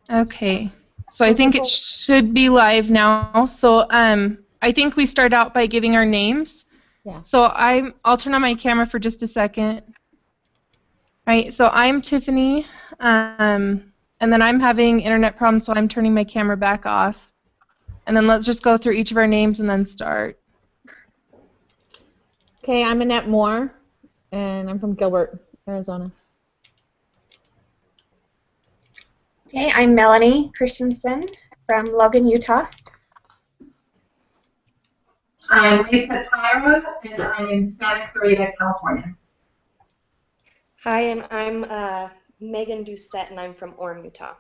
Okay, so I think it should be live now. So I think we start out by giving our names. Yeah. So I'll turn on my camera for just a second. Right, so I'm Tiffany, and then I'm having internet problems, so I'm turning my camera back off. And then let's just go through each of our names and then start. Okay, I'm Annette Moore, and I'm from Gilbert, Arizona. Okay, I'm Melanie Christensen from Logan, Utah. I'm Lisa Tyra, and I'm in Santa Clarita, California. Hi, and I'm Megan Doucette, and I'm from Orem, Utah.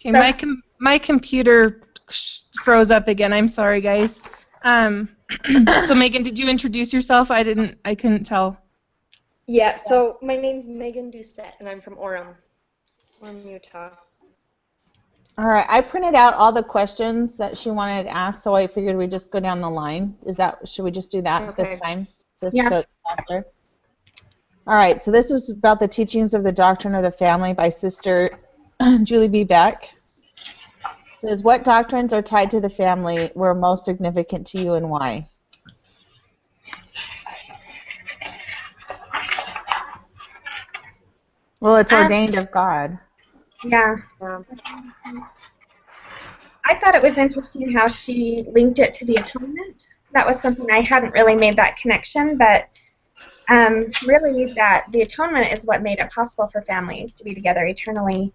Okay, my computer froze up again. I'm sorry, guys. So Megan, did you introduce yourself? I couldn't tell. Yeah, so my name's Megan Doucette, and I'm from Orem, Utah. All right, I printed out all the questions that she wanted to ask, so I figured we'd just go down the line. Should we just do that this time? Yeah. So it's faster? All right, so this was about the teachings of the doctrine of the family by Sister Julie B. Beck. It says, what doctrines are tied to the family were most significant to you and why? Well, it's ordained of God. Yeah. I thought it was interesting how she linked it to the atonement. That was something I hadn't really made that connection, but really that the atonement is what made it possible for families to be together eternally.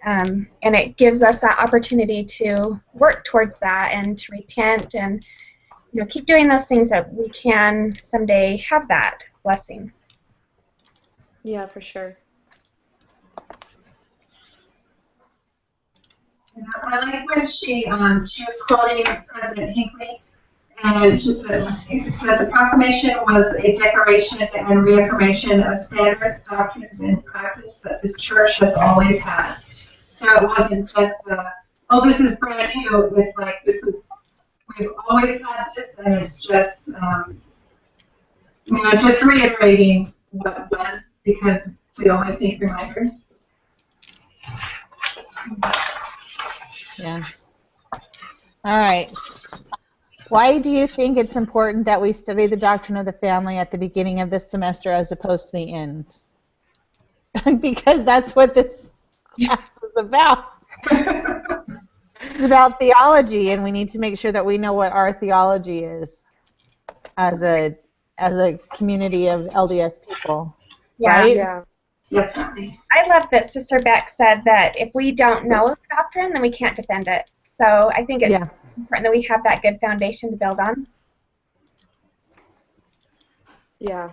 And it gives us that opportunity to work towards that and to repent and keep doing those things that we can someday have that blessing. Yeah, for sure. I like when she was quoting President Hinckley, and she said the proclamation was a declaration and reaffirmation of standards, doctrines, and practice that this church has always had. So it wasn't just, oh, this is brand new. It's like we've always had this, and it's just, just reiterating what was, because we always need reminders. Yeah. All right. Why do you think it's important that we study the doctrine of the family at the beginning of this semester as opposed to the end? Because that's what this class is about. It's about theology, and we need to make sure that we know what our theology is as a community of LDS people. Yeah. Right? Yeah. Definitely. I love that Sister Beck said that if we don't know the doctrine, then we can't defend it. So I think it's important that we have that good foundation to build on. Yeah.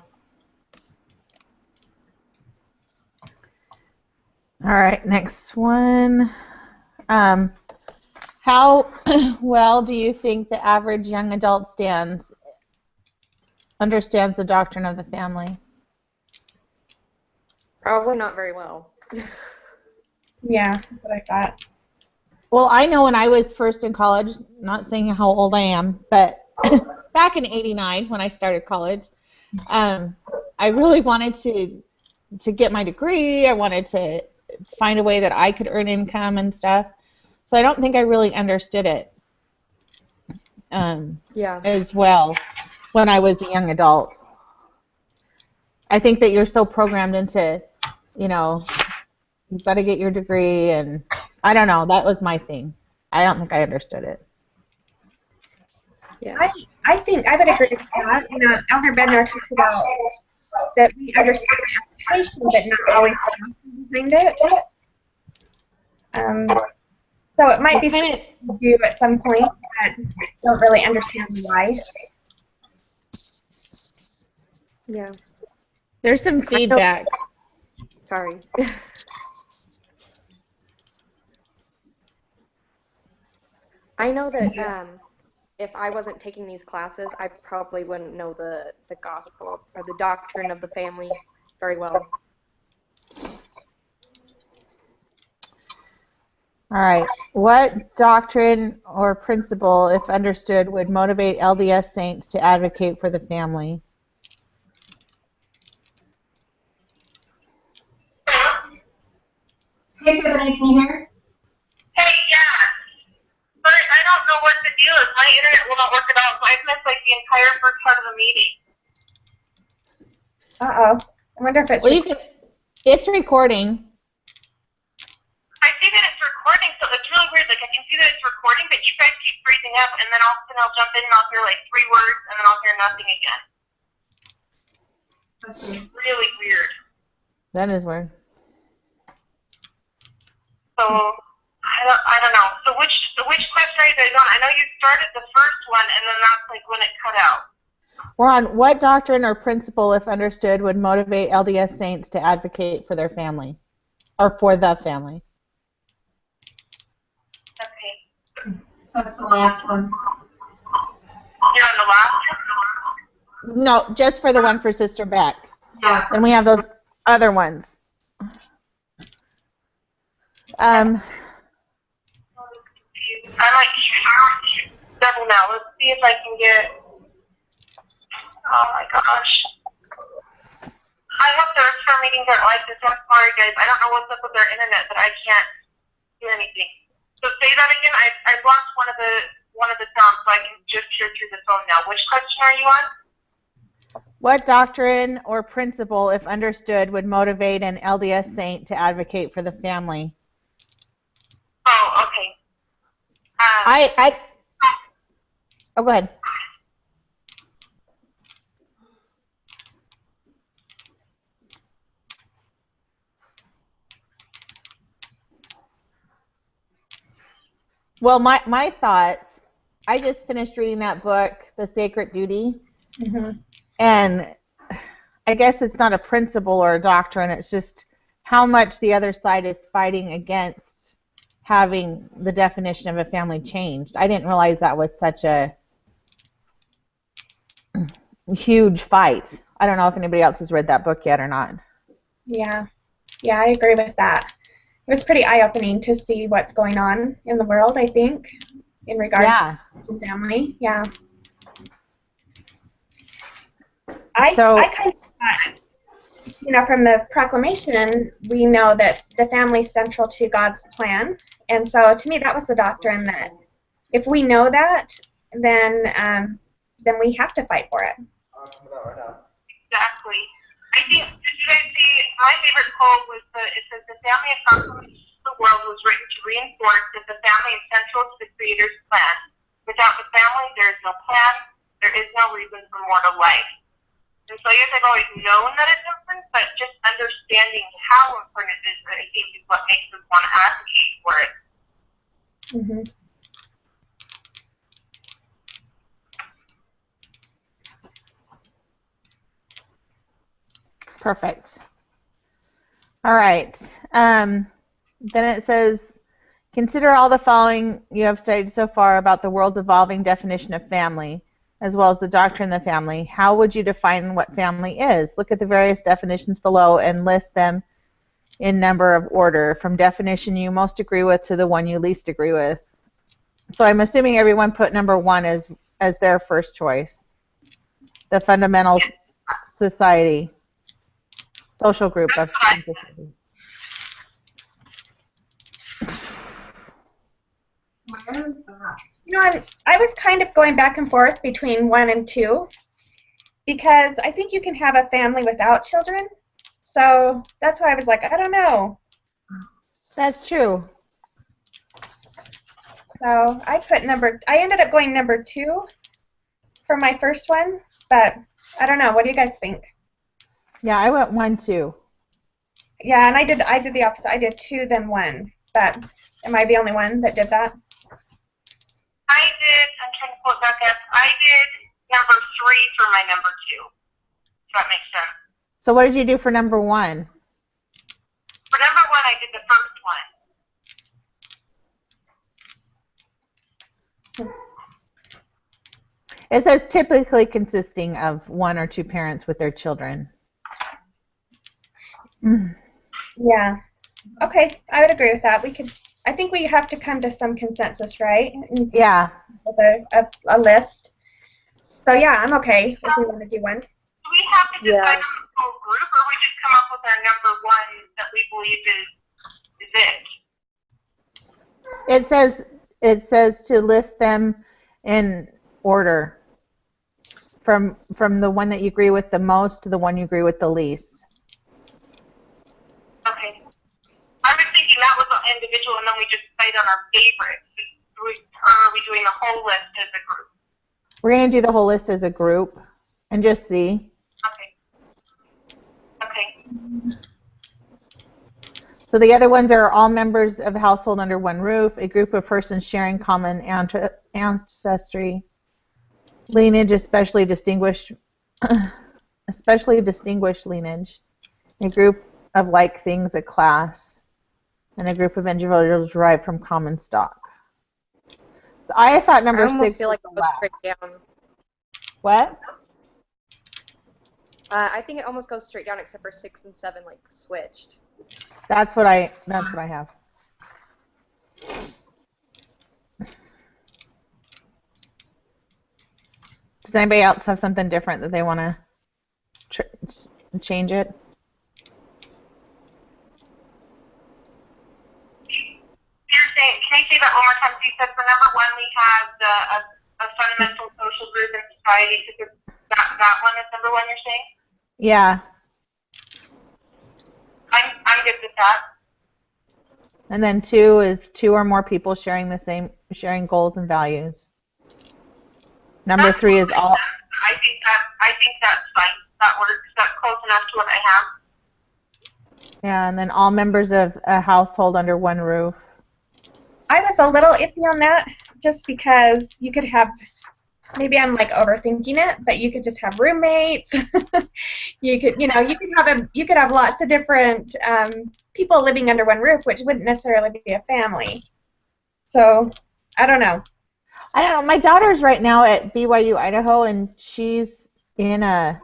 All right, next one. How well do you think the average young adult understands the doctrine of the family? Probably not very well. Yeah, that's what I thought. Well, I know when I was first in college, not saying how old I am, but back in '89 when I started college, I really wanted to get my degree. I wanted to find a way that I could earn income and stuff. So I don't think I really understood it as well when I was a young adult. I think that you're so programmed into, you've got to get your degree, and I don't know. That was my thing. I don't think I understood it. Yeah. I think I would agree with that. Elder Bednar talked about that we understand the application, but not always the behind it. So it might be something to do at some point, but don't really understand why. Yeah. There's some feedback. Sorry. I know that if I wasn't taking these classes, I probably wouldn't know the gospel or the doctrine of the family very well. All right. What doctrine or principle, if understood, would motivate LDS saints to advocate for the family? Hey, Tiffany, can you hear? Hey, yeah. But I don't know what the deal is. My internet will not work at all, so I've missed like the entire first part of the meeting. Uh-oh. I wonder if it's Well, it's recording. I see that it's recording, so it's really weird. Like, I can see that it's recording, but you guys keep freezing up, and then all of a sudden I'll jump in and I'll hear like 3 words, and then I'll hear nothing again. That's Really weird. That is weird. So, I don't know. So which question are you guys on? I know you started the first one, and then that's like when it cut out. We're on what doctrine or principle, if understood, would motivate LDS saints to advocate for their family, or for the family? Okay. That's the last one. You're on the last one? No, just for the one for Sister Beck. Yeah. Then we have those other ones. I'm like double now. Let's see if I can get. Oh my gosh. I hope the rest of our meetings aren't like this. I'm sorry, guys. I don't know what's up with our internet, but I can't hear anything. So say that again. I blocked one of the sounds, so I can just hear through the phone now. Which question are you on? What doctrine or principle, if understood, would motivate an LDS saint to advocate for the family? Oh, okay. Oh, go ahead. Well, my thoughts, I just finished reading that book, The Sacred Duty, and I guess it's not a principle or a doctrine, it's just how much the other side is fighting against having the definition of a family changed. I didn't realize that was such a huge fight. I don't know if anybody else has read that book yet or not. Yeah. Yeah, I agree with that. It was pretty eye-opening to see what's going on in the world, I think, in regards to family. Yeah. I kind of thought, from the proclamation, we know that the family is central to God's plan. And so to me, that was the doctrine that if we know that, then we have to fight for it. Exactly. I think, did you guys see, my favorite quote was it says, the family of proclamation of the world was written to reinforce that the family is central to the Creator's plan. Without the family, there is no plan, there is no reason for mortal life. And so I guess I've always known that it's important, but just understanding how important it is, I think, is what makes us want to advocate for it. Mm-hmm. Perfect. All right. Then it says, consider all the following you have studied so far about the world's evolving definition of family, as well as the doctrine of the family. How would you define what family is? Look at the various definitions below and list them in number of order, from definition you most agree with to the one you least agree with. So I'm assuming everyone put number 1 as their first choice. The fundamental society. Social group of society. Where is that? I was kind of going back and forth between 1 and 2 because I think you can have a family without children. So that's why I was like, I don't know. That's true. So I ended up going number 2 for my first one, but I don't know. What do you guys think? Yeah, I went 1, 2. Yeah, and I did the opposite. I did 2, then 1. But am I the only one that did that? I'm trying to pull it back up. I did number 3 for my number 2. If that makes sense. So what did you do for number 1? For number 1, I did the first one. It says typically consisting of 1 or 2 parents with their children. Yeah. Okay, I would agree with that. We could I think we have to come to some consensus, right? Yeah. With a list. So yeah, I'm okay if we want to do one. Do we have to decide Yeah. on the whole group, or we just come up with our number one that we believe is it? It says to list them in order from the one that you agree with the most to the one you agree with the least. Okay. I was thinking that was an individual, and then we just decide on our favorites. Or are we doing the whole list as a group? We're going to do the whole list as a group and just see. Okay. Okay. So the other ones are all members of the household under one roof, a group of persons sharing common ancestry, lineage, especially distinguished lineage, a group of like things, a class, and a group of individuals derived from common stock. So I thought number I almost 6 feel was like the it goes last. straight down. What? I think it almost goes straight down, except for 6 and 7 like switched. That's what I have. Does anybody else have something different that they want to change it? You're saying, can I say that one more time? So you said for number one we have a fundamental social group in society. So that one is number one. You're saying? Yeah. I'm good with that. And then 2 is 2 or more people sharing goals and values. Number 3 is all. I think that's fine. That works. That's close enough to what I have. Yeah, and then all members of a household under one roof. I was a little iffy on that, just because you could have, maybe I'm like overthinking it, but you could just have roommates. you could have lots of different people living under one roof, which wouldn't necessarily be a family. So I don't know. I don't know. My daughter's right now at BYU Idaho, and she's in the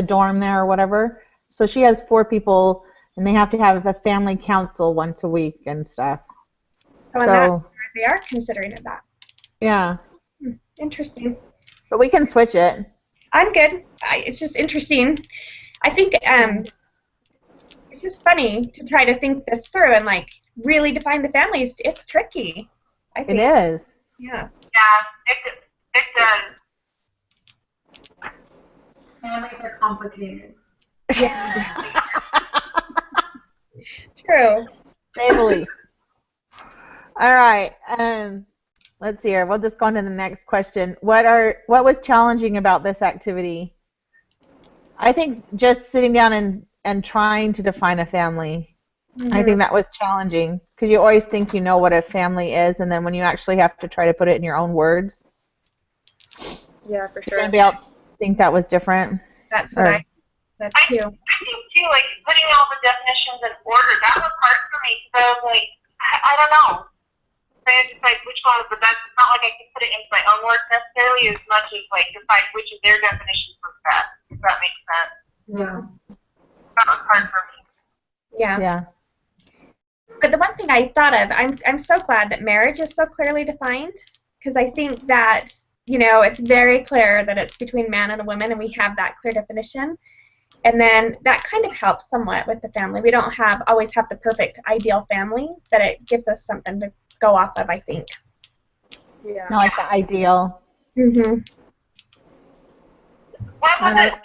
dorm there or whatever. So she has 4 people, and they have to have a family council once a week and stuff. Oh, and So they are considering it that. yeah. Interesting. But we can switch it. I'm good. It's just interesting. I think it's just funny to try to think this through and like really define the families. It's tricky. I think. It is. Yeah. Yeah, it does. Families are complicated. True. Say the least. All right. Let's see here. We'll just go on to the next question. What was challenging about this activity? I think just sitting down and trying to define a family. Mm-hmm. I think that was challenging because you always think you know what a family is, and then when you actually have to try to put it in your own words. Yeah, for Did sure. anybody else think that was different? That's what I said too. I think too, like putting all the definitions in order, that was hard for me because I was like, I don't know. I had to decide which one was the best. It's not like I could put it into my own words necessarily as much as like decide which of their definitions was best, if that makes sense. Yeah. That was hard for me. Yeah. Yeah. But the one thing I thought of, I'm so glad that marriage is so clearly defined, because I think that, it's very clear that it's between man and a woman, and we have that clear definition. And then that kind of helps somewhat with the family. We don't always have the perfect ideal family, but it gives us something to go off of, I think. Yeah. Not like the ideal. Mm-hmm. What was it in that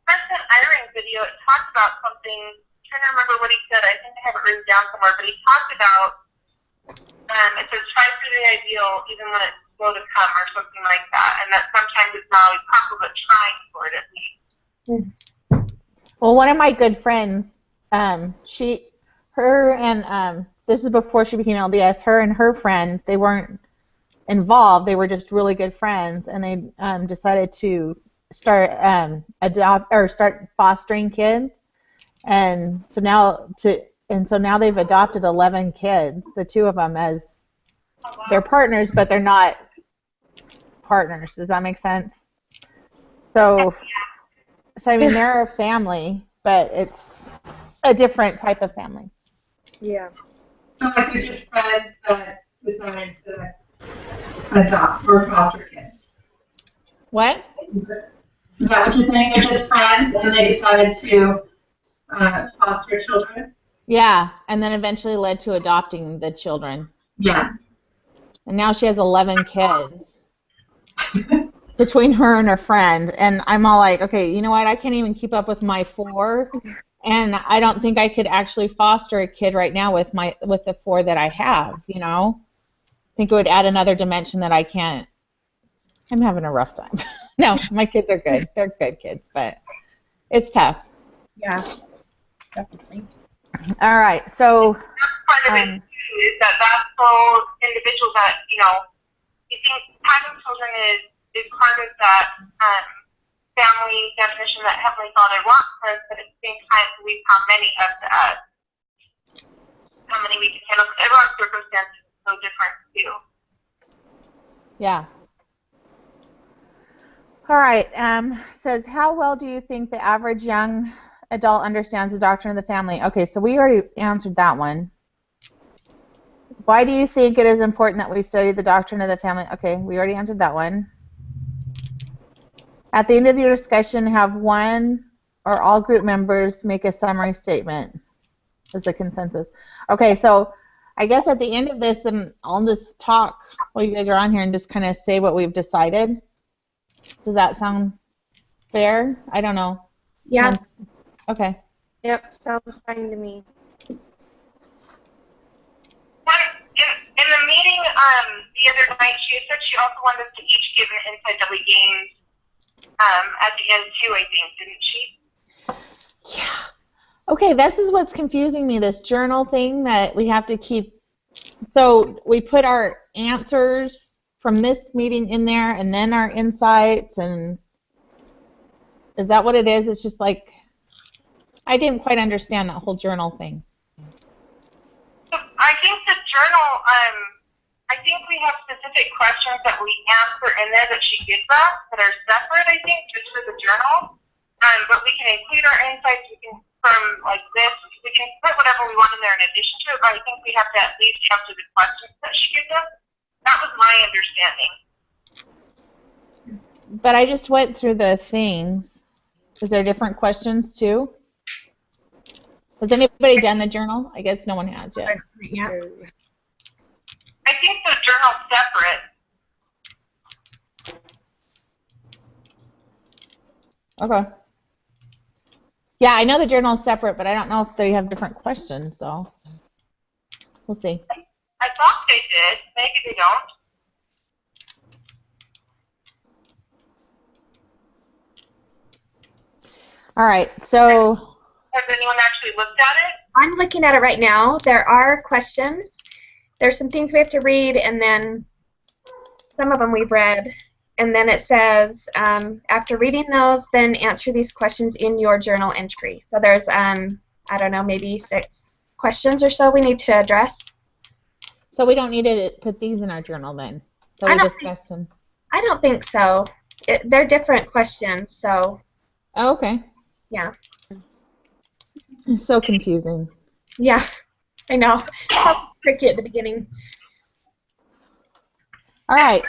President Iring video? It talked about something. I'm trying to remember what he said. I think I have it written down somewhere. But he talked about it says try for the ideal even when it's slow to come or something like that, and that sometimes it's not always possible, but trying for it at least. Well, one of my good friends, this is before she became LDS, her and her friend, they weren't involved, they were just really good friends, and they decided to start start fostering kids, and so now they've adopted 11 kids, the 2 of them as their partners, but they're not partners. Does that make sense? So I mean, they're a family, but it's a different type of family. Yeah. So like they're just friends that decided to adopt or foster kids. What? Is that what you're saying? They're just friends and they decided to foster children? Yeah, and then eventually led to adopting the children. Yeah. And now she has 11 kids between her and her friend. And I'm all like, okay, you know what? I can't even keep up with my 4. And I don't think I could actually foster a kid right now with the 4 that I have, you know? I think it would add another dimension that I can't. I'm having a rough time. No, my kids are good. They're good kids, but it's tough. Yeah, definitely. All right, so Part of it too is that that's so individual that, you know, you think having children is part of that family definition that Heavenly Father wants for us, but at the same time, believe how many of us, how many we can handle. Everyone's circumstances is so different too. yeah. All right, says, how well do you think the average young adult understands the doctrine of the family? Okay, so we already answered that one. Why do you think it is important that we study the doctrine of the family? Okay, we already answered that one. At the end of your discussion, have one or all group members make a summary statement as a consensus. Okay, so I guess at the end of this, then I'll just talk while you guys are on here and just kind of say what we've decided. Does that sound fair? I don't know. Yeah. Okay. Yep, sounds fine to me. In the meeting the other night, she said she also wanted us to each give an insight that we gained at the end too, I think, didn't she? Yeah. Okay, this is what's confusing me, this journal thing that we have to keep. So we put our answers from this meeting in there and then our insights, and is that what it is? It's just like, I didn't quite understand that whole journal thing. I think the journal, I think we have specific questions that we answer in there that she gives us that are separate, I think, just for the journal. But we can include our insights, we can, from like this, we can put whatever we want in there in addition to it, but I think we have to at least answer the questions that she gives us. That was my understanding. But I just went through the things. Is there different questions too? Has anybody done the journal? I guess no one has yet. Yeah. I think the journal's separate. Okay. Yeah, I know the journal is separate, but I don't know if they have different questions, though. We'll see. I thought they did. Maybe they don't. All right, so... Has anyone actually looked at it? I'm looking at it right now. There are questions. There's some things we have to read, and then some of them we've read. And then it says, after reading those, then answer these questions in your journal entry. So there's, I don't know, maybe 6 questions or so we need to address. So we don't need to put these in our journal then, that we discussed in... I don't think so. They're different questions, so... Oh, okay. Yeah. It's so confusing. Yeah, I know. It's tricky at the beginning. All right.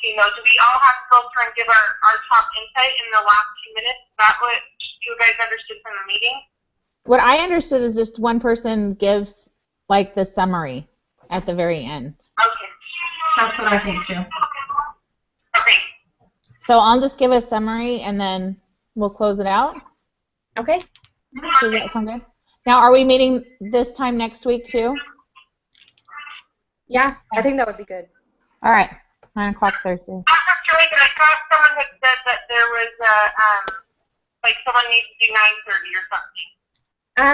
You know, do we all have to go through and give our top insight in the last 2 minutes? Is that what you guys understood from the meeting? What I understood is just one person gives, like, the summary at the very end. Okay. That's what I think too. Okay. So I'll just give a summary and then we'll close it out. Okay. Does that sound good? Now, are we meeting this time next week too? Yeah. I think that would be good. All right. 9 o'clock Thursdays. Dr. Joy, but I thought someone had said that there was like someone needs to do 9:30 or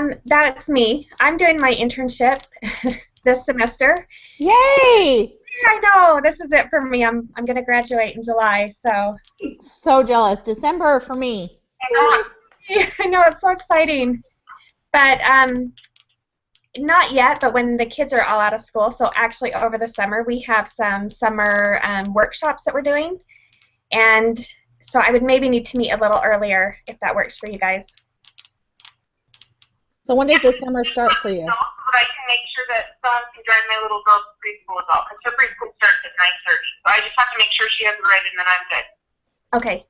something. That's me. I'm doing my internship this semester. Yay! I know. This is it for me. I'm going to graduate in July, so. So jealous. December for me. I know, it's so exciting. But not yet, but when the kids are all out of school, so actually over the summer we have some summer workshops that we're doing. And so I would maybe need to meet a little earlier if that works for you guys. So when does the summer start for you? So that I can make sure that someone can drive my little girl to preschool as well, because her preschool starts at 9:30. So I just have to make sure she has it right, and then I'm good. Okay.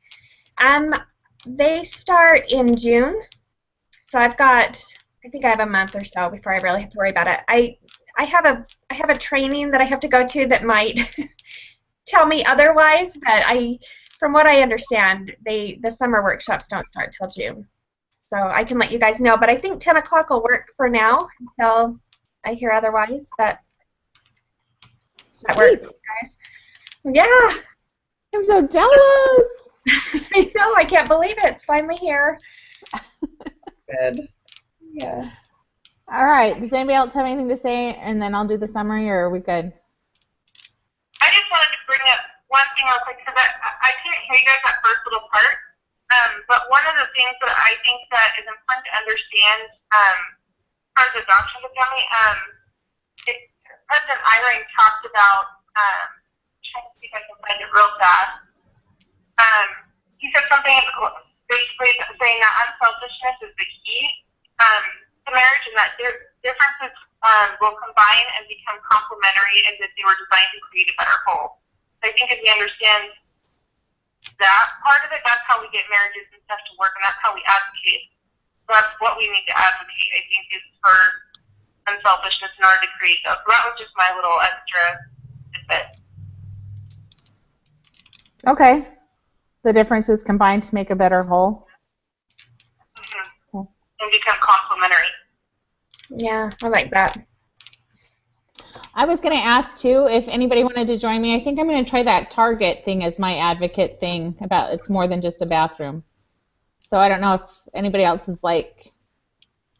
They start in June, so I think I have a month or so before I really have to worry about it. I have a training that I have to go to that might tell me otherwise, but from what I understand, the summer workshops don't start till June. So I can let you guys know, but I think 10 o'clock will work for now until I hear otherwise, but that works, guys. Yeah. I'm so jealous. I know, I can't believe it. It's finally here. Good. Yeah. All right. Does anybody else have anything to say? And then I'll do the summary, or are we good? I just wanted to bring up one thing real quick, because I couldn't hear you guys that first little part. But one of the things that I think that is important to understand as a adoption of the family, President Eyring talked about, trying to see if I can find it real fast. He said something basically saying that unselfishness is the key to marriage, and that differences will combine and become complementary, and that they were designed to create a better whole. So I think if we understand that part of it, that's how we get marriages and stuff to work, and that's how we advocate. That's what we need to advocate, I think, is for unselfishness in order to create those. So that was just my little extra bit. Okay. The differences combined to make a better whole. Mm-hmm. Okay. And become complementary. Yeah, I like that. I was going to ask, too, if anybody wanted to join me. I think I'm going to try that Target thing as my advocate thing about it's more than just a bathroom. So I don't know if anybody else is, like,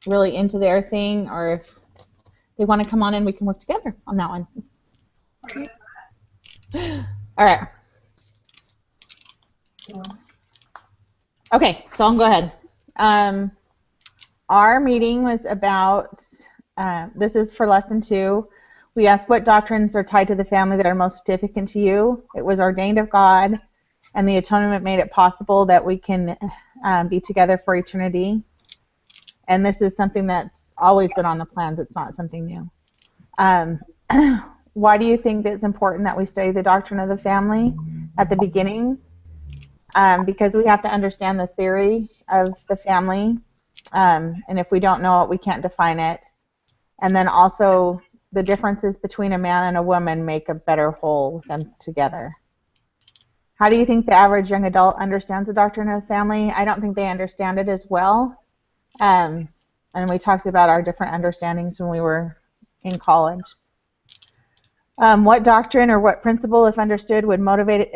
really into their thing, or if they want to come on and we can work together on that one. All right. Okay, so I'll go ahead. Our meeting was about, this is for lesson 2. We asked what doctrines are tied to the family that are most significant to you. It was ordained of God, and the atonement made it possible that we can be together for eternity. And this is something that's always been on the plans. It's not something new. Why do you think that it's important that we study the doctrine of the family at the beginning? Because we have to understand the theory of the family, and if we don't know it, we can't define it. And then also, the differences between a man and a woman make a better whole with them together. How do you think the average young adult understands the doctrine of the family? I don't think they understand it as well. And we talked about our different understandings when we were in college. What doctrine or what principle, if understood, would motivate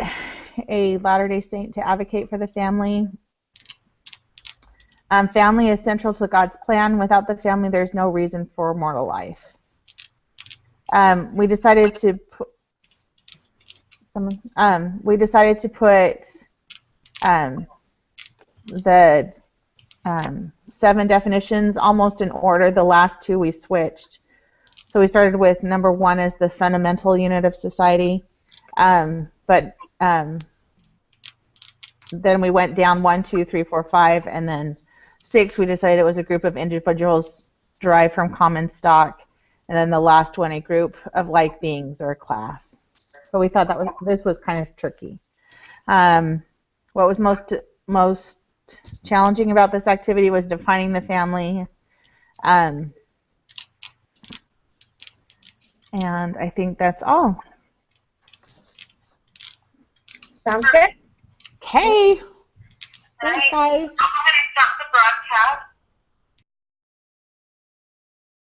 a Latter-day Saint to advocate for the family? Family is central to God's plan. Without the family, there's no reason for mortal life. We decided to put the 7 definitions almost in order. The last 2 we switched. So we started with number 1 as the fundamental unit of society, but then we went down 1, 2, 3, 4, 5, and then 6 we decided it was a group of individuals derived from common stock, and then the last one a group of like beings or a class. But we thought that this was kind of tricky. What was most challenging about this activity was defining the family. And I think that's all. Sounds good. Okay. Thanks, guys. I'll go ahead and stop the broadcast.